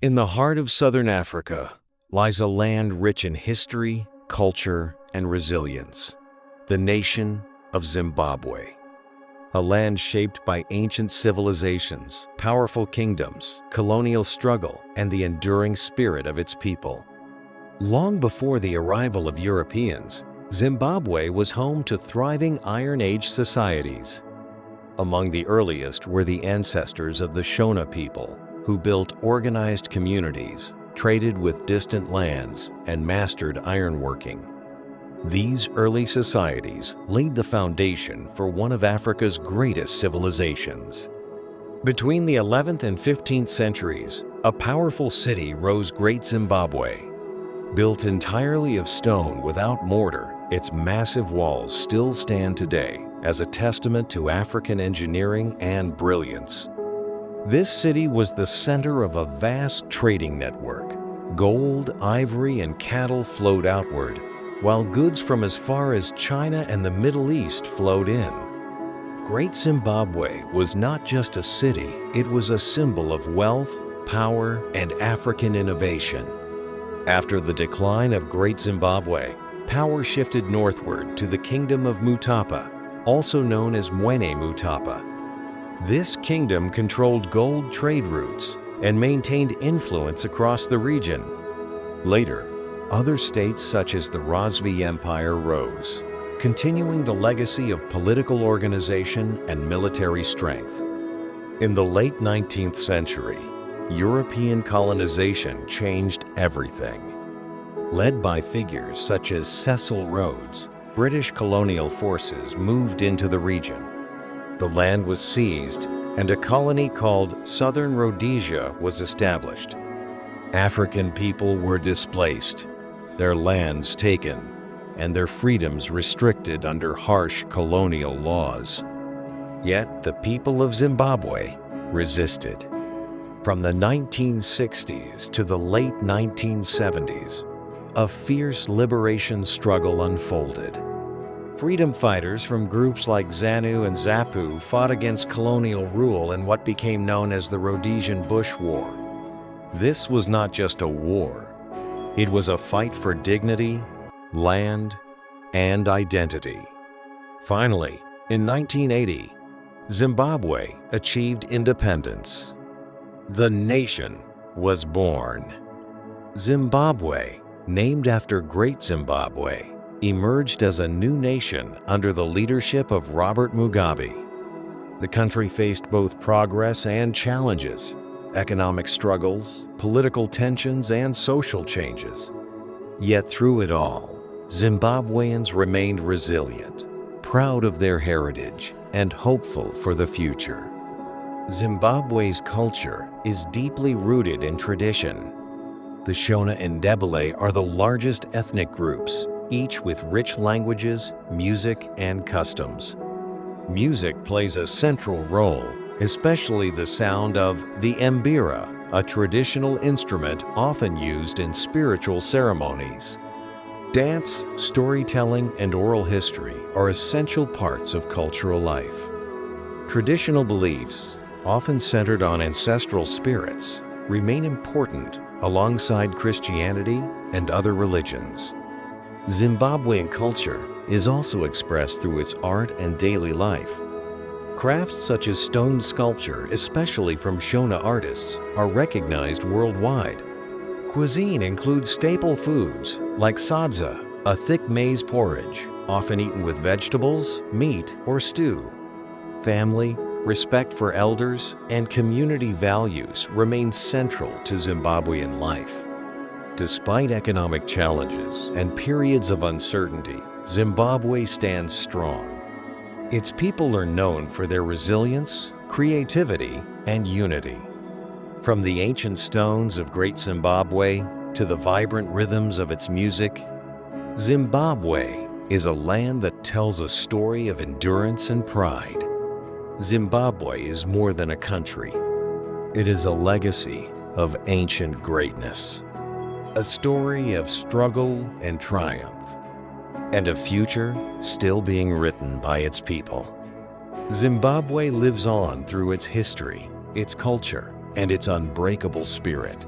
In the heart of southern Africa lies a land rich in history, culture, and resilience, the nation of Zimbabwe. A land shaped by ancient civilizations, powerful kingdoms, colonial struggle, and the enduring spirit of its people. Long before the arrival of Europeans, Zimbabwe was home to thriving Iron Age societies. Among the earliest were the ancestors of the Shona people, who built organized communities, traded with distant lands, and mastered ironworking. These early societies laid the foundation for one of Africa's greatest civilizations. Between the 11th and 15th centuries, a powerful city rose Great Zimbabwe. Built entirely of stone without mortar, its massive walls still stand today as a testament to African engineering and brilliance. This city was the center of a vast trading network. Gold, ivory, and cattle flowed outward, while goods from as far as China and the Middle East flowed in. Great Zimbabwe was not just a city, it was a symbol of wealth, power, and African innovation. After the decline of Great Zimbabwe, power shifted northward to the Kingdom of Mutapa, also known as Mwene Mutapa. This kingdom controlled gold trade routes and maintained influence across the region. Later, other states such as the Rozvi Empire rose, continuing the legacy of political organization and military strength. In the late 19th century, European colonization changed everything. Led by figures such as Cecil Rhodes, British colonial forces moved into the region. The land was seized, and a colony called Southern Rhodesia was established. African people were displaced, their lands taken, and their freedoms restricted under harsh colonial laws. Yet the people of Zimbabwe resisted. From the 1960s to the late 1970s, a fierce liberation struggle unfolded. Freedom fighters from groups like ZANU and ZAPU fought against colonial rule in what became known as the Rhodesian Bush War. This was not just a war. It was a fight for dignity, land, and identity. Finally, in 1980, Zimbabwe achieved independence. The nation was born. Zimbabwe, named after Great Zimbabwe, emerged as a new nation under the leadership of Robert Mugabe. The country faced both progress and challenges, economic struggles, political tensions, and social changes. Yet through it all, Zimbabweans remained resilient, proud of their heritage, and hopeful for the future. Zimbabwe's culture is deeply rooted in tradition. The Shona and Ndebele are the largest ethnic groups, each with rich languages, music, and customs. Music plays a central role, especially the sound of the mbira, a traditional instrument often used in spiritual ceremonies. Dance, storytelling, and oral history are essential parts of cultural life. Traditional beliefs, often centered on ancestral spirits, remain important alongside Christianity and other religions. Zimbabwean culture is also expressed through its art and daily life. Crafts such as stone sculpture, especially from Shona artists, are recognized worldwide. Cuisine includes staple foods like sadza, a thick maize porridge, often eaten with vegetables, meat, or stew. Family, respect for elders, and community values remain central to Zimbabwean life. Despite economic challenges and periods of uncertainty, Zimbabwe stands strong. Its people are known for their resilience, creativity, and unity. From the ancient stones of Great Zimbabwe to the vibrant rhythms of its music, Zimbabwe is a land that tells a story of endurance and pride. Zimbabwe is more than a country. It is a legacy of ancient greatness. A story of struggle and triumph, and a future still being written by its people. Zimbabwe lives on through its history, its culture, and its unbreakable spirit.